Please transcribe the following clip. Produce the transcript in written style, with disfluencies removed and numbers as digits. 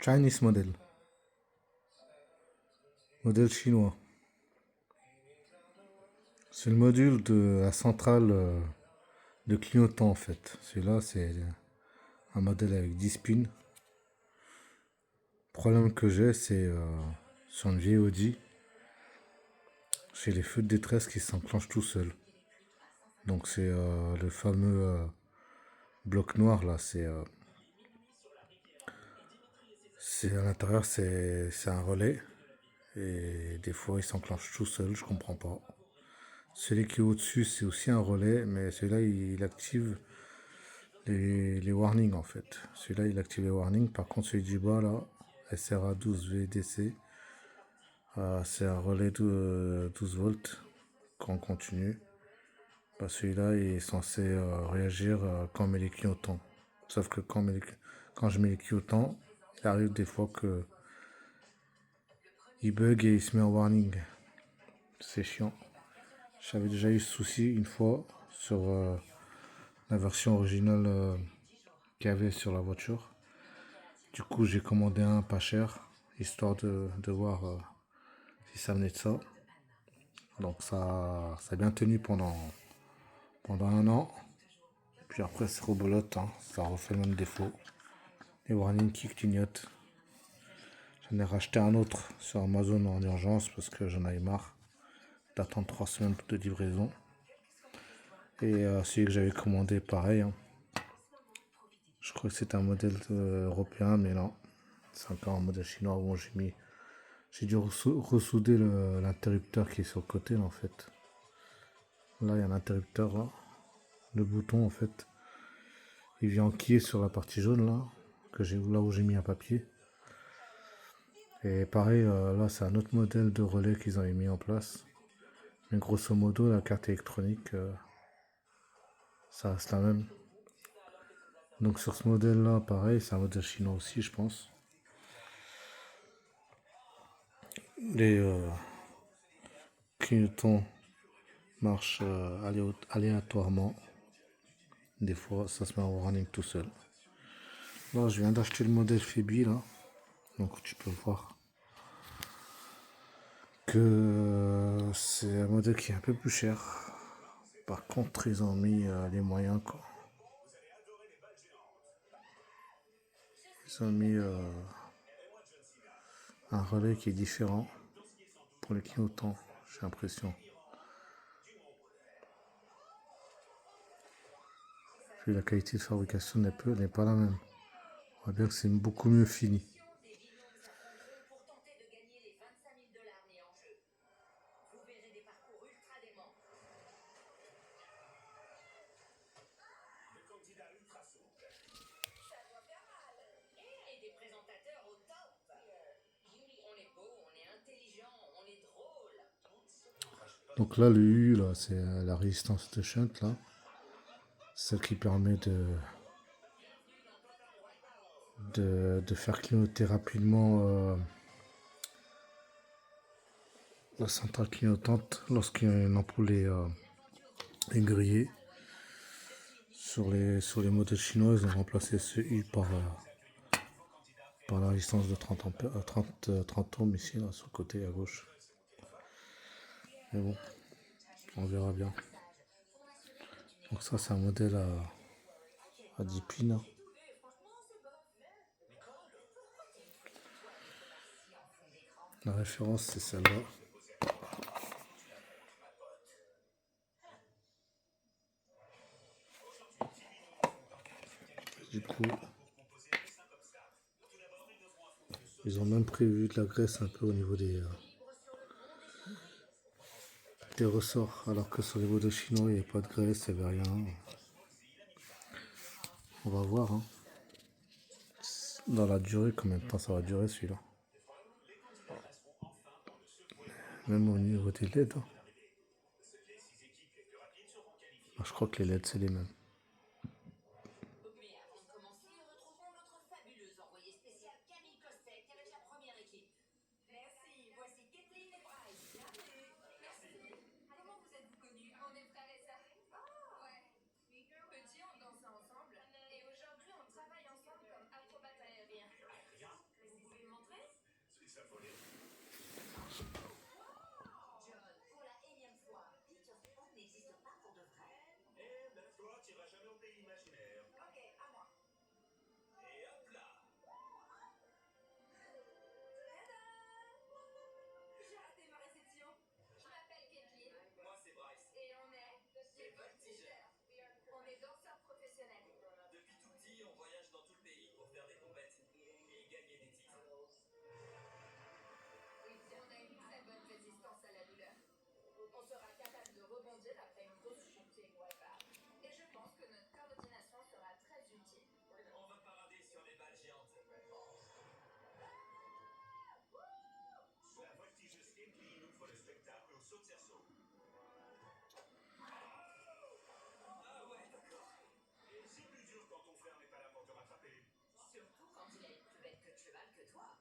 Chinese model, modèle chinois. C'est le module de la centrale de clignotant en fait. Celui-là, c'est un modèle avec 10 pins. Le problème que j'ai, c'est sur une vieille Audi, j'ai les feux de détresse qui s'enclenchent tout seuls. Donc c'est le fameux bloc noir là, c'est à l'intérieur, c'est un relais. Et des fois, il s'enclenche tout seul, je comprends pas. Celui qui est au-dessus, c'est aussi un relais, mais celui-là, il active les warnings en fait. Celui-là, il active les warnings. Par contre, celui du bas, là, SRA 12 VDC, c'est un relais de 12 volts quand on continue. Bah, celui-là, il est censé réagir quand on met les clignotants. Sauf que quand je mets les clignotants, il arrive des fois que il bug et il se met en warning. C'est chiant. J'avais déjà eu ce souci une fois sur la version originale qu'il y avait sur la voiture. Du coup, j'ai commandé un pas cher, histoire de voir si ça venait de ça. Donc ça a bien tenu pendant un an. Puis après, c'est rebolote, hein. Ça refait le même défaut. Les warnings qui clignotent. J'en ai racheté un autre sur Amazon en urgence parce que j'en avais marre d'attendre 3 semaines de livraison. Et celui que j'avais commandé, pareil, hein. Je crois que c'était un modèle européen, mais non. C'est encore un modèle chinois où j'ai dû ressouder l'interrupteur qui est sur le côté, là, en fait. Là, il y a un interrupteur, là. Le bouton, en fait, il vient enquiller sur la partie jaune, là, là où j'ai mis un papier. Et pareil, là, c'est un autre modèle de relais qu'ils ont mis en place. Mais grosso modo, la carte électronique, ça reste la même. Donc sur ce modèle-là, pareil, c'est un modèle chinois aussi, je pense. Les clignotants marchent aléatoirement. Des fois, ça se met en running tout seul. Là, je viens d'acheter le modèle Febi, là. Donc tu peux voir que c'est un modèle qui est un peu plus cher. Par contre, ils ont mis les moyens, quoi. Ils ont mis un relais qui est différent pour les clignotants, j'ai l'impression. Puis la qualité de fabrication n'est pas la même. On voit bien que c'est beaucoup mieux fini. Donc là, le U, là, c'est la résistance de shunt, là. Celle qui permet de faire clignoter rapidement la centrale clignotante lorsqu'une ampoule est grillée. Sur les modèles chinois, ils ont remplacé ce U par la résistance de 30 ohms ici, là, sur le côté à gauche. Mais bon, on verra bien. Donc ça, c'est un modèle à 10 pins, hein. La référence, c'est celle-là. Du coup, ils ont même prévu de la graisse un peu au niveau des ressorts, alors que sur les modèles chinois, il n'y a pas de graisse, il n'y avait rien. On va voir, hein. Dans la durée, combien de temps ça va durer celui-là. Même au niveau des LED, hein. Ah, je crois que les LED, c'est les mêmes. s'affoler. John, pour la énième fois, Peter Pan n'existe pas pour de vrai. Eh ben, toi, t'iras jamais au pays imaginaire. Ok, à moi. Et hop là. J'ai raté ma réception. Je m'appelle Kathleen. Moi, c'est Bryce. Et on est Les voltigeurs. On est danseurs professionnels. Depuis tout petit, on voyage dans tout le pays pour faire des compètes et gagner des titres. Oui, on a une très bonne résistance à la douleur. On sera capable de rebondir après une grosse chute et Et je pense que notre coordination sera très utile. On va parader sur les balles géantes. La voltigeuse Kathleen ouvre le spectacle au saut de cerceau. Ah ouais, d'accord. Et c'est plus dur quand ton frère n'est pas là pour te rattraper. Surtout quand il a une plus bête queue de cheval que toi.